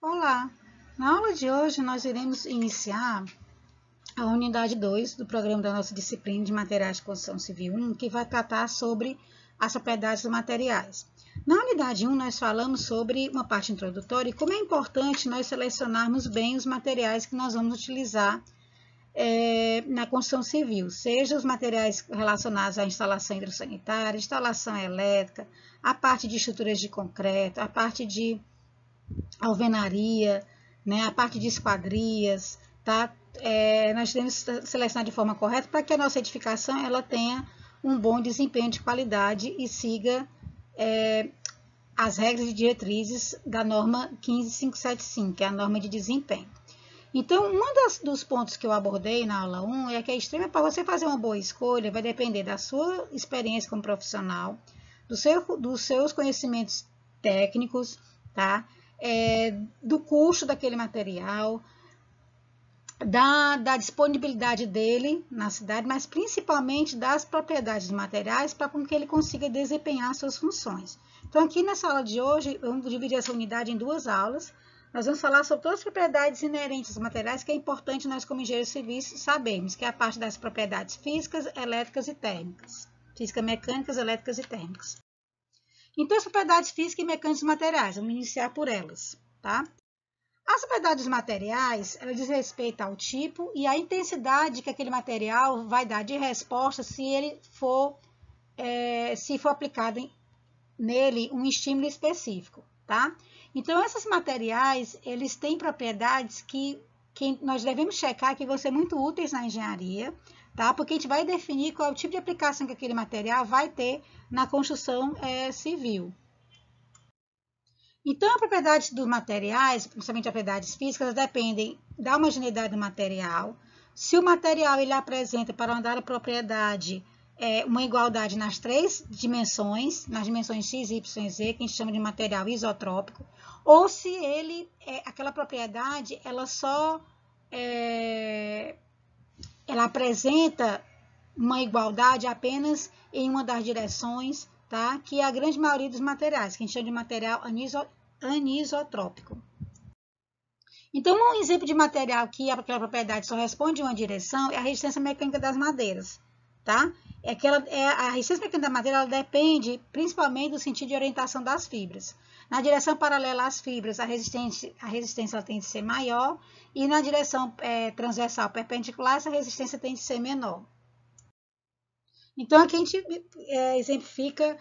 Olá! Na aula de hoje nós iremos iniciar a unidade 2 do programa da nossa disciplina de Materiais de Construção Civil 1, que vai tratar sobre as propriedades dos materiais. Na unidade 1 nós falamos sobre uma parte introdutória e como é importante nós selecionarmos bem os materiais que nós vamos utilizar na construção civil, seja os materiais relacionados à instalação hidrossanitária, instalação elétrica, a parte de estruturas de concreto, a parte de alvenaria, né, a parte de esquadrias, tá? Nós devemos selecionar de forma correta para que a nossa edificação ela tenha um bom desempenho de qualidade e siga as regras e diretrizes da norma 15575, que é a norma de desempenho. Então, dos pontos que eu abordei na aula 1 é que a extrema para você fazer uma boa escolha vai depender da sua experiência como profissional, dos seus conhecimentos técnicos, tá? Do custo daquele material, da disponibilidade dele na cidade, mas principalmente das propriedades dos materiais para que ele consiga desempenhar suas funções. Então, aqui nessa aula de hoje, vamos dividir essa unidade em duas aulas. Nós vamos falar sobre todas as propriedades inerentes aos materiais, que é importante nós, como engenheiros civis, sabermos, que é a parte das propriedades físicas, elétricas e térmicas. Física-mecânicas, elétricas e térmicas. Então, as propriedades físicas e mecânicas dos materiais, vamos iniciar por elas, tá? As propriedades dos materiais, ela diz respeito ao tipo e à intensidade que aquele material vai dar de resposta se ele for, se for aplicado nele um estímulo específico, tá? Então, esses materiais, eles têm propriedades que nós devemos checar que vão ser muito úteis na engenharia, tá? Porque a gente vai definir qual é o tipo de aplicação que aquele material vai ter na construção civil. Então, as propriedades dos materiais, principalmente as propriedades físicas, dependem da homogeneidade do material. Se o material ele apresenta para uma dada propriedade uma igualdade nas três dimensões, nas dimensões x, y e z, que a gente chama de material isotrópico, ou se ele, aquela propriedade, ela apresenta uma igualdade apenas em uma das direções, tá? Que é a grande maioria dos materiais, que a gente chama de material anisotrópico. Então, um exemplo de material que aquela propriedade só responde em uma direção é a resistência mecânica das madeiras, tá? A resistência mecânica da madeira ela depende principalmente do sentido de orientação das fibras. Na direção paralela às fibras, a resistência ela tem de ser maior, e na direção transversal perpendicular, essa resistência tem de ser menor. Então, aqui a gente exemplifica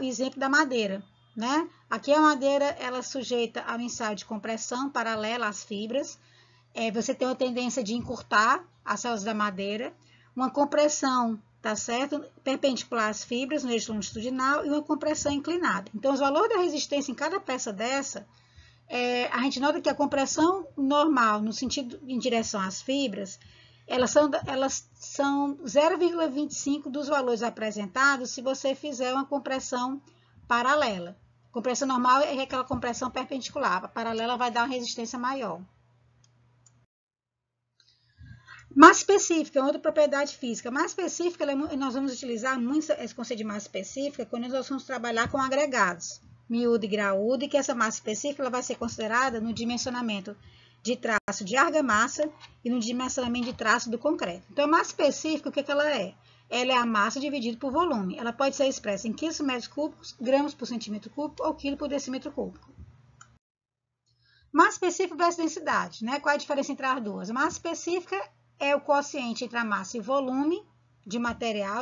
o exemplo da madeira, né? Aqui a madeira ela é sujeita ao ensaio de compressão paralela às fibras. Você tem uma tendência de encurtar as células da madeira, uma compressão, tá certo? Perpendicular às fibras no eixo longitudinal e uma compressão inclinada. Então, os valores da resistência em cada peça dessa, a gente nota que a compressão normal, no sentido em direção às fibras, elas são 0,25 dos valores apresentados se você fizer uma compressão paralela. A compressão normal é aquela compressão perpendicular, a paralela vai dar uma resistência maior. Massa específica é outra propriedade física. Massa específica, nós vamos utilizar muito esse conceito de massa específica quando nós vamos trabalhar com agregados, miúdo e graúdo, e que essa massa específica ela vai ser considerada no dimensionamento de traço de argamassa e no dimensionamento de traço do concreto. Então, a massa específica, o que ela é? Ela é a massa dividida por volume. Ela pode ser expressa em quilos por metro cúbico, gramas por centímetro cúbico ou quilo por decímetro cúbico. Massa específica versus densidade, né? Qual é a diferença entre as duas? A massa específica é o quociente entre a massa e o volume de material,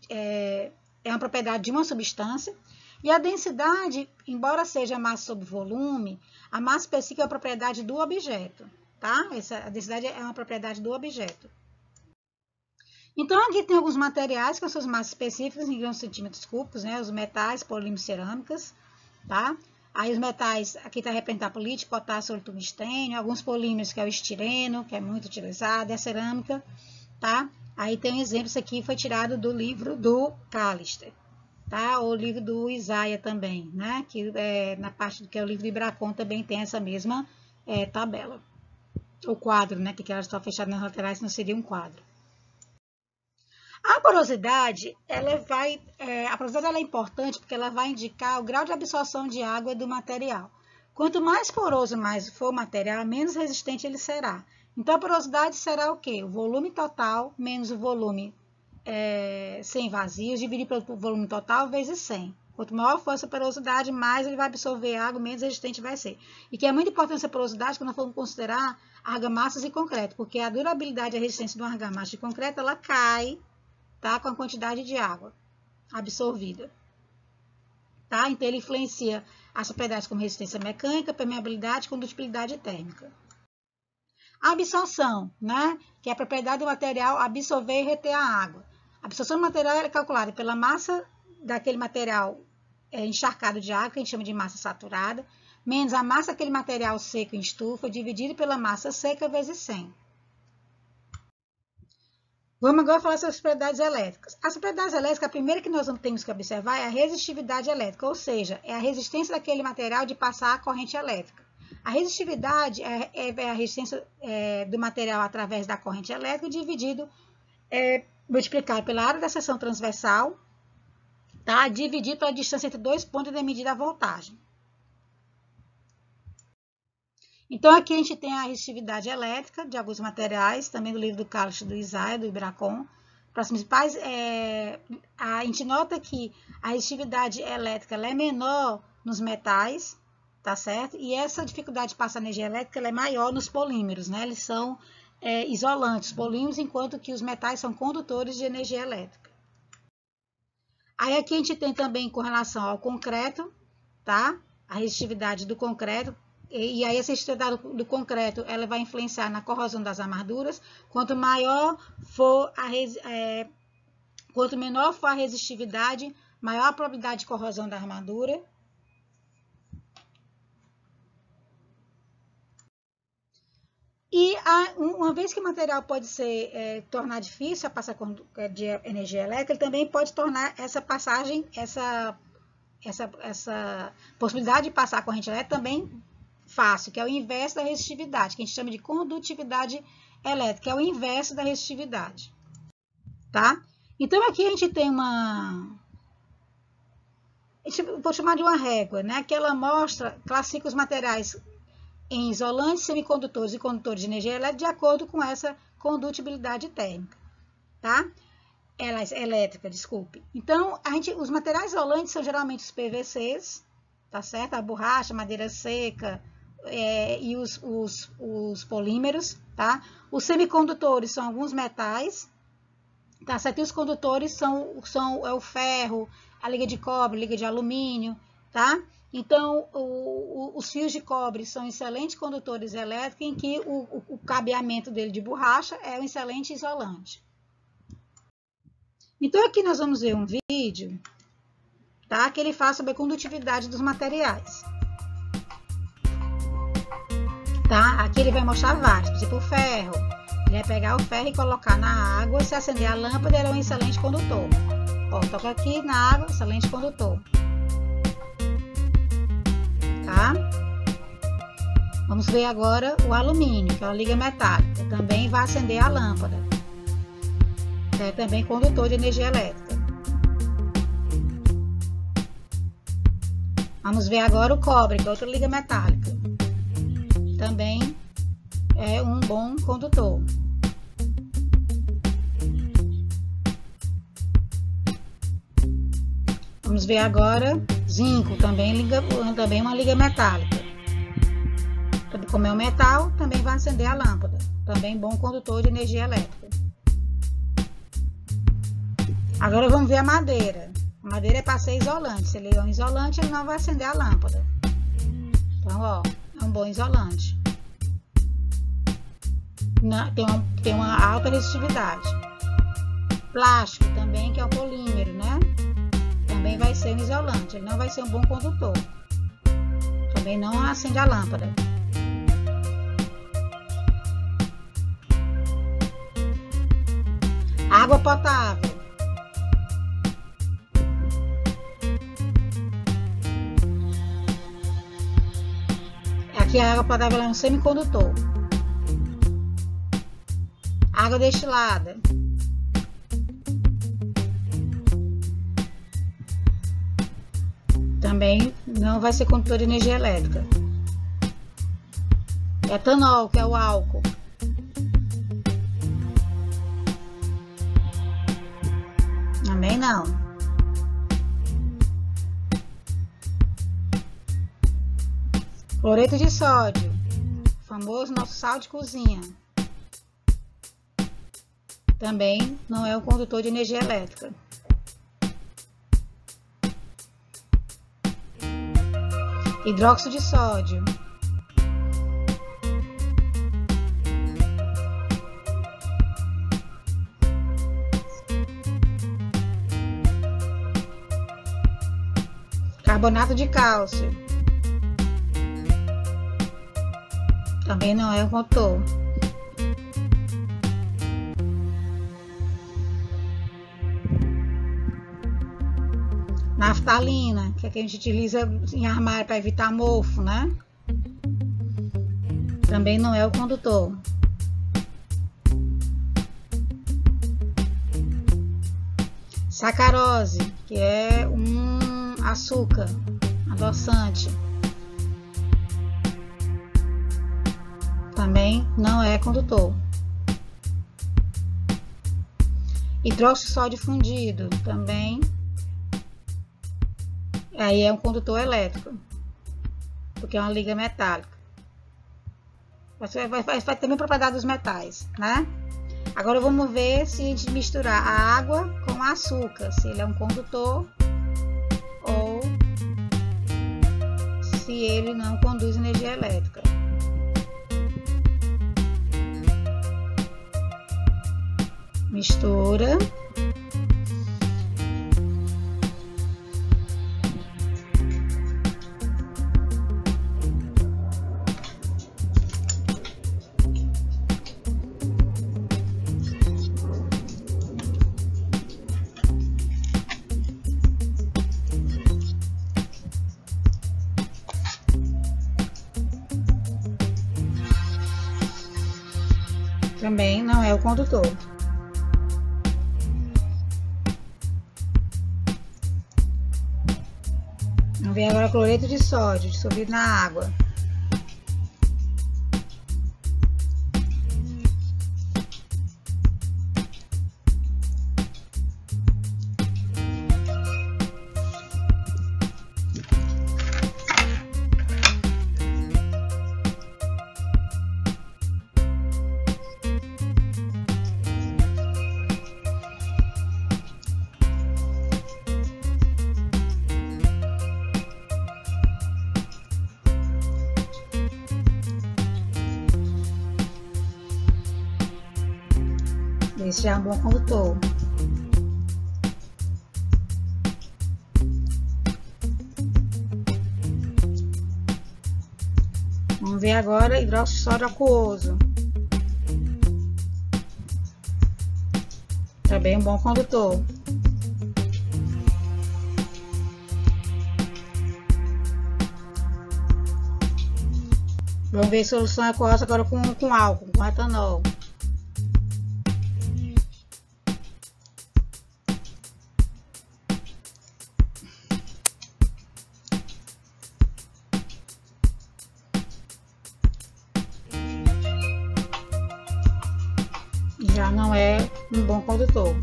é uma propriedade de uma substância. E a densidade, embora seja massa sobre volume, a massa específica é a propriedade do objeto, tá? A densidade é uma propriedade do objeto. Então, aqui tem alguns materiais com suas massas específicas em gramas por centímetros cúbicos, né? Os metais, polímeros, cerâmicas, tá? Aí os metais, aqui está representado por lítio, potássio, ouro, tungstênio, alguns polímeros, que é o estireno, que é muito utilizado, a cerâmica, tá? Aí tem um exemplo, isso aqui foi tirado do livro do Callister, tá? Ou o livro do Isaia também, né? Que na parte do que é o livro de Bracon também tem essa mesma tabela. O quadro, né? Que ela está fechada nas laterais, não seria um quadro. A porosidade, a porosidade ela é importante porque ela vai indicar o grau de absorção de água do material. Quanto mais poroso mais for o material, menos resistente ele será. Então, a porosidade será o quê? O volume total menos o volume sem vazios, dividido pelo volume total vezes 100. Quanto maior for essa porosidade, mais ele vai absorver água, menos resistente vai ser. E que é muito importante essa porosidade quando nós formos considerar argamassas e concreto, porque a durabilidade e a resistência de uma argamassa de concreto, ela cai, tá, com a quantidade de água absorvida. Tá? Então, ele influencia as propriedades como resistência mecânica, permeabilidade e condutibilidade térmica. A absorção, né, que é a propriedade do material absorver e reter a água. A absorção do material é calculada pela massa daquele material encharcado de água, que a gente chama de massa saturada, menos a massa daquele material seco em estufa, dividido pela massa seca vezes 100. Vamos agora falar sobre as propriedades elétricas. As propriedades elétricas, a primeira que nós temos que observar é a resistividade elétrica, ou seja, é a resistência daquele material de passar a corrente elétrica. A resistividade é a resistência do material através da corrente elétrica dividido, multiplicado pela área da seção transversal, tá? Dividido pela distância entre dois pontos da medida da voltagem. Então, aqui a gente tem a resistividade elétrica de alguns materiais, também do livro do Carlos do Isaiah, do Ibracon. Para as principais, a gente nota que a resistividade elétrica ela é menor nos metais, tá certo? E essa dificuldade de passar energia elétrica ela é maior nos polímeros, né? Eles são isolantes, polímeros, enquanto que os metais são condutores de energia elétrica. Aí aqui a gente tem também com relação ao concreto, tá? A resistividade do concreto. E aí essa resistividade do concreto ela vai influenciar na corrosão das armaduras. Quanto menor for a resistividade, maior a probabilidade de corrosão da armadura. E uma vez que o material pode tornar difícil a passar de energia elétrica, ele também pode tornar essa passagem, essa possibilidade de passar a corrente elétrica também fácil, que é o inverso da resistividade, que a gente chama de condutividade elétrica, que é o inverso da resistividade. Tá? Então, aqui a gente tem vou chamar de uma régua, né? Que ela classifica os materiais em isolantes, semicondutores e condutores de energia elétrica de acordo com essa condutibilidade térmica, tá? Elétrica, desculpe. Então, os materiais isolantes são geralmente os PVCs, tá certo? A borracha, madeira seca e os polímeros, tá? Os semicondutores são alguns metais, tá certo? E os condutores são o ferro, a liga de cobre, liga de alumínio, tá? Então, os fios de cobre são excelentes condutores elétricos, em que o cabeamento dele de borracha é um excelente isolante. Então, aqui nós vamos ver um vídeo, tá? Que ele fala sobre a condutividade dos materiais. Tá? Aqui ele vai mostrar vários, por exemplo, o ferro. Ele vai pegar o ferro e colocar na água, se acender a lâmpada, ele é um excelente condutor. Ó, toca aqui na água, excelente condutor. Tá? Vamos ver agora o alumínio, que é uma liga metálica. Também vai acender a lâmpada. É também condutor de energia elétrica. Vamos ver agora o cobre, que é outra liga metálica. Também é um bom condutor. Vamos ver agora zinco, também uma liga metálica. Como é um metal, também vai acender a lâmpada. Também bom condutor de energia elétrica. Agora vamos ver a madeira. A madeira é para ser isolante. Se ele é um isolante, ele não vai acender a lâmpada. Então, ó, é um bom isolante. Tem uma alta resistividade. Plástico também, que é o polímero, né? Também vai ser um isolante. Ele não vai ser um bom condutor. Também não acende a lâmpada. Água potável. Aqui a água potável é um semicondutor. Água destilada. Também não vai ser condutor de energia elétrica. Etanol, que é o álcool. Também não. Cloreto de sódio, o famoso nosso sal de cozinha. Também não é um condutor de energia elétrica. Hidróxido de sódio. Carbonato de cálcio. Também não é um condutor. Naftalina, que é que a gente utiliza em armário para evitar mofo, né? Também não é o condutor. Sacarose, que é um açúcar, adoçante. Também não é condutor. Hidróxido de sódio fundido, também. Aí é um condutor elétrico, porque é uma liga metálica. Vai também propriedade dos metais, né? Agora vamos ver se a gente misturar a água com açúcar, se ele é um condutor ou se ele não conduz energia elétrica. Mistura. Também não é o condutor. Vamos ver agora cloreto de sódio dissolvido na água. Esse já é um bom condutor. Vamos ver agora hidróxido de sódio aquoso. Também um bom condutor. Vamos ver solução aquosa agora com álcool, com etanol. Já não é um bom condutor.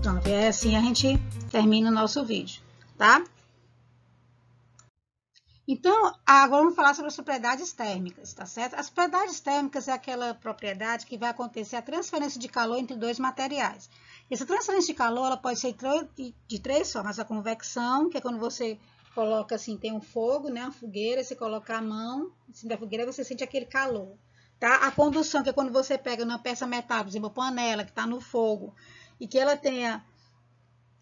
Pronto, e assim a gente termina o nosso vídeo, tá? Então, agora vamos falar sobre as propriedades térmicas, tá certo? As propriedades térmicas é aquela propriedade que vai acontecer a transferência de calor entre dois materiais. Essa transferência de calor ela pode ser de três formas. A convecção, que é quando você coloca assim, tem um fogo, né, uma fogueira, você coloca a mão em cima da fogueira, você sente aquele calor, tá? A condução, que é quando você pega uma peça metálica, por exemplo, uma panela que está no fogo, e que ela tenha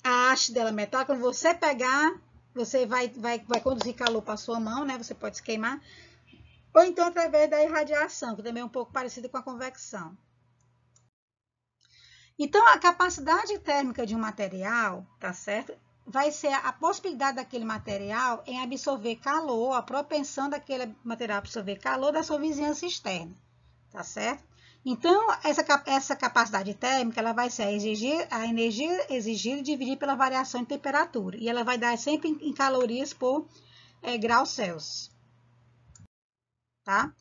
a haste dela metálica, quando você pegar, você vai conduzir calor para a sua mão, né? Você pode se queimar. Ou então através da irradiação, que também é um pouco parecida com a convecção. Então, a capacidade térmica de um material, tá certo? vai ser a possibilidade daquele material em absorver calor, a propensão daquele material absorver calor da sua vizinhança externa, tá certo? Então, essa capacidade térmica, ela vai ser a energia exigida dividida pela variação de temperatura, e ela vai dar sempre em calorias por graus Celsius, tá?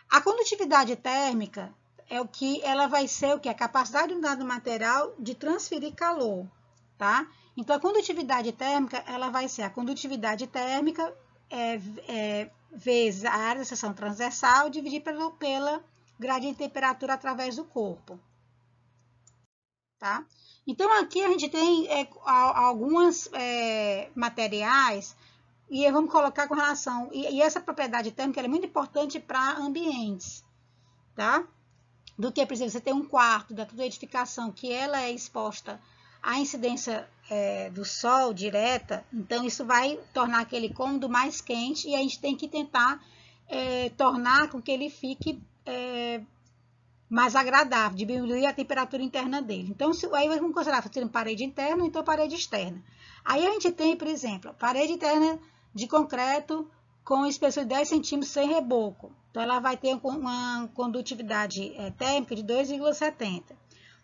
A condutividade térmica é o que ela vai ser o que? A capacidade de um dado material de transferir calor, tá? Então, a condutividade térmica, ela vai ser a condutividade térmica vezes a área da seção transversal dividida pela gradiente de temperatura através do corpo, tá? Então, aqui a gente tem alguns materiais e vamos colocar com relação... E essa propriedade térmica é muito importante para ambientes, tá? Do que, por exemplo, você tem um quarto da tua edificação que ela é exposta à incidência do sol direta, então isso vai tornar aquele cômodo mais quente e a gente tem que tentar tornar com que ele fique mais agradável, diminuir a temperatura interna dele. Então, aí vamos considerar fazendo parede interna ou então parede externa. Aí a gente tem, por exemplo, parede interna de concreto com espessura de 10 centímetros sem reboco. Então, ela vai ter uma condutividade térmica de 2,70.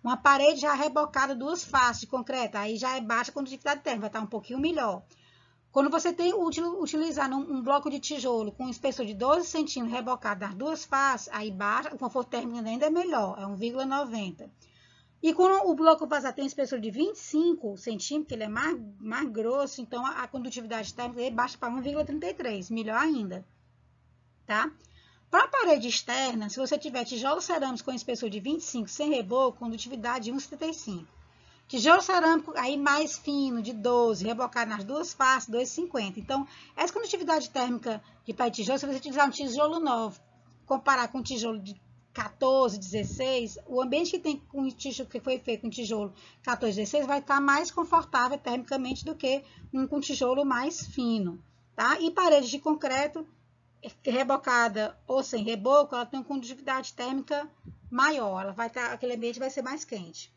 Uma parede já rebocada, 2 faces de concreto, aí já é baixa condutividade térmica, vai estar um pouquinho melhor. Quando você utilizar um bloco de tijolo com espessura de 12 centímetros rebocado das 2 faces, aí baixa, o conforto térmico ainda é melhor, é 1,90. E quando o bloco passar tem espessura de 25 centímetros, que ele é mais grosso, então a condutividade térmica dele baixa para 1,33, melhor ainda, tá? Para a parede externa, se você tiver tijolo cerâmico com espessura de 25 sem reboco, condutividade de 1,75. Tijolo cerâmico aí mais fino, de 12, rebocado nas 2 faces, 2,50. Então, essa condutividade térmica de pé de tijolo, se você utilizar um tijolo novo, comparar com um tijolo de 14, 16, o ambiente que tem com tijolo que foi feito com tijolo 14, 16 vai estar mais confortável termicamente do que um com tijolo mais fino, tá? E parede de concreto rebocada ou sem reboco, ela tem uma condutividade térmica maior, ela vai estar, aquele ambiente vai ser mais quente.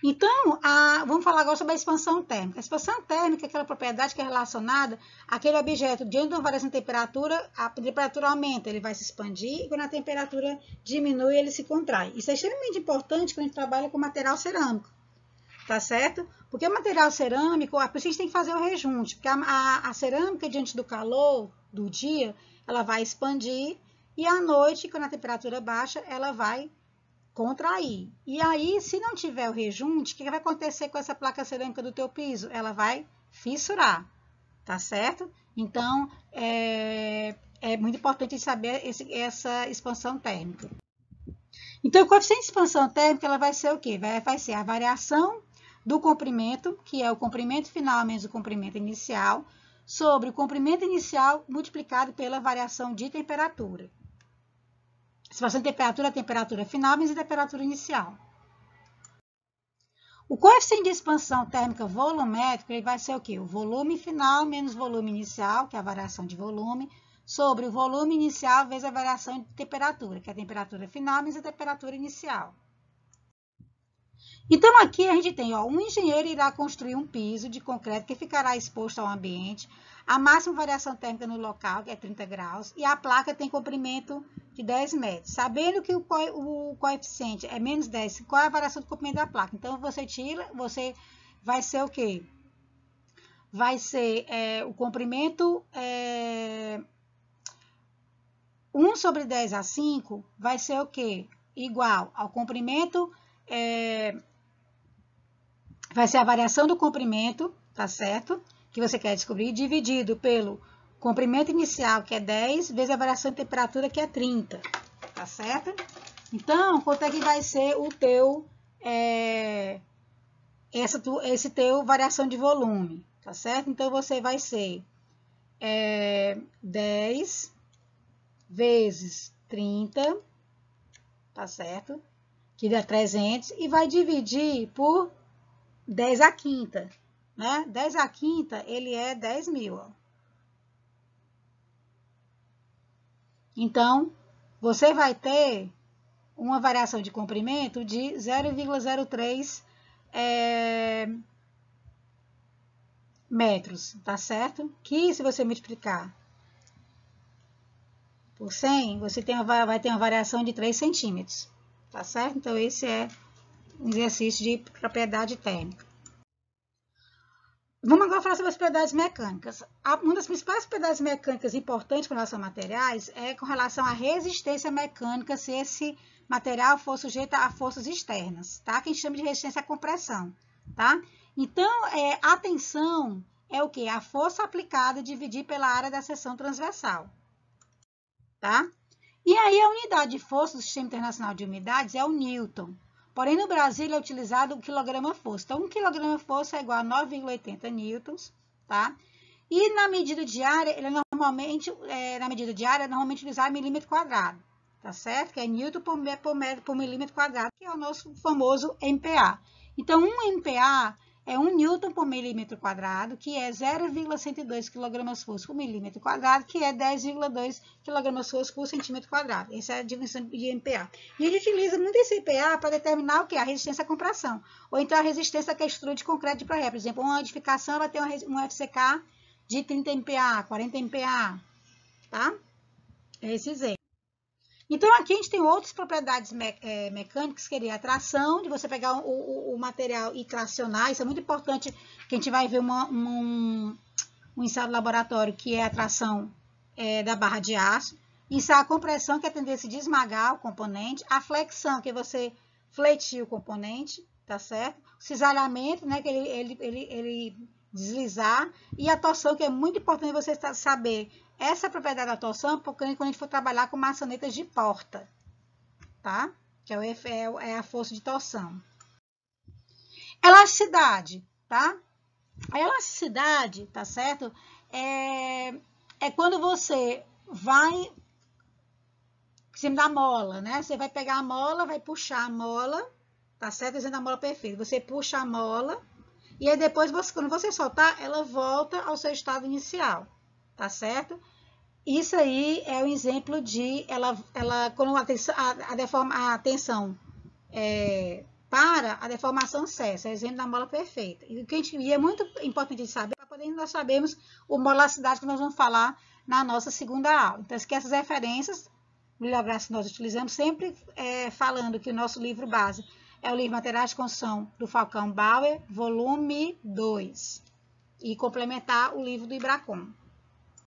Então, vamos falar agora sobre a expansão térmica. A expansão térmica é aquela propriedade que é relacionada àquele objeto. Diante de uma variação de temperatura, a temperatura aumenta, ele vai se expandir, e quando a temperatura diminui, ele se contrai. Isso é extremamente importante quando a gente trabalha com material cerâmico, tá certo? Porque o material cerâmico, a gente tem que fazer o rejunte, porque a cerâmica, diante do calor do dia, ela vai expandir, e à noite, quando a temperatura baixa, ela vai contrair. E aí, se não tiver o rejunte, o que vai acontecer com essa placa cerâmica do teu piso? Ela vai fissurar, tá certo? Então, é muito importante saber essa expansão térmica. Então, o coeficiente de expansão térmica, ela vai ser o quê? Vai ser a variação do comprimento, que é o comprimento final menos o comprimento inicial, sobre o comprimento inicial multiplicado pela variação de temperatura. Expansão de temperatura, a temperatura final menos a temperatura inicial. O coeficiente de expansão térmica volumétrica ele vai ser o quê? O volume final menos volume inicial, que é a variação de volume, sobre o volume inicial vezes a variação de temperatura, que é a temperatura final menos a temperatura inicial. Então, aqui a gente tem, um engenheiro irá construir um piso de concreto que ficará exposto ao ambiente, a máxima variação térmica no local, que é 30 graus, e a placa tem comprimento de 10 metros. Sabendo que o coeficiente é menos 10, qual é a variação do comprimento da placa? Então, você vai ser o quê? Vai ser o comprimento 1 sobre 10 a 5, vai ser o quê? Igual ao comprimento... vai ser a variação do comprimento, tá certo? Que você quer descobrir, dividido pelo comprimento inicial, que é 10, vezes a variação de temperatura, que é 30, tá certo? Então, quanto é que vai ser o teu, esse teu variação de volume, tá certo? Então, você vai ser 10 vezes 30, tá certo? Que dá 300, e vai dividir por 10 à quinta, né? 10 à quinta, ele é 10.000, ó. Então, você vai ter uma variação de comprimento de 0,03 metros, tá certo? Que se você multiplicar por 100, você vai ter uma variação de 3 centímetros, tá certo? Então, esse é um exercício de propriedade térmica. Vamos agora falar sobre as propriedades mecânicas. Uma das principais propriedades mecânicas importantes com relação a materiais é com relação à resistência mecânica, se esse material for sujeito a forças externas, tá? Que a gente chama de resistência à compressão, tá? Então, a tensão é o quê? A força aplicada dividida pela área da seção transversal, tá? E aí, a unidade de força do Sistema Internacional de Unidades é o Newton. Porém, no Brasil, ele é utilizado o quilograma-força. Então, 1 quilograma-força é igual a 9,80 newtons, tá? E na medida diária, ele normalmente utilizado milímetro quadrado, tá certo? Que é newton por milímetro quadrado, que é o nosso famoso MPa. Então, 1 MPa é 1 newton por milímetro quadrado, que é 0,102 kg-força por milímetro quadrado, que é 10,2 kg-força por centímetro quadrado. Essa é a definição de MPa. E a gente utiliza muito esse MPa para determinar o que? A resistência à compressão. Ou então a resistência à estrutura de concreto de pré. Por exemplo, uma edificação vai ter um FCK de 30 MPa, 40 MPa, tá? É esse exemplo. Então, aqui a gente tem outras propriedades mecânicas, que seria a tração, de você pegar o material e tracionar. Isso é muito importante, que a gente vai ver um ensaio de laboratório, que é a tração da barra de aço. Isso é a compressão, que é a tendência de esmagar o componente. A flexão, que é você fletir o componente, tá certo? O cisalhamento, né, que ele deslizar. E a torção, que é muito importante você saber essa propriedade da torção, porque quando a gente for trabalhar com maçanetas de porta, tá? Que é a força de torção. Elasticidade, tá? A elasticidade, tá certo? É quando você vai em cima da mola, né? Você vai pegar a mola, vai puxar a mola, tá certo? Dizendo a mola perfeita. Você puxa a mola e aí depois, quando você soltar, ela volta ao seu estado inicial, tá certo? Isso aí é um exemplo de quando a tensão para, a deformação cessa, é o exemplo da mola perfeita. E é muito importante saber, para poder nós sabermos o molacidade que nós vamos falar na nossa segunda aula. Então, esquece as referências, bibliográficas que nós utilizamos, sempre falando que o nosso livro base é o livro Materiais de Construção do Falcão Bauer, volume 2, e complementar o livro do Ibracon.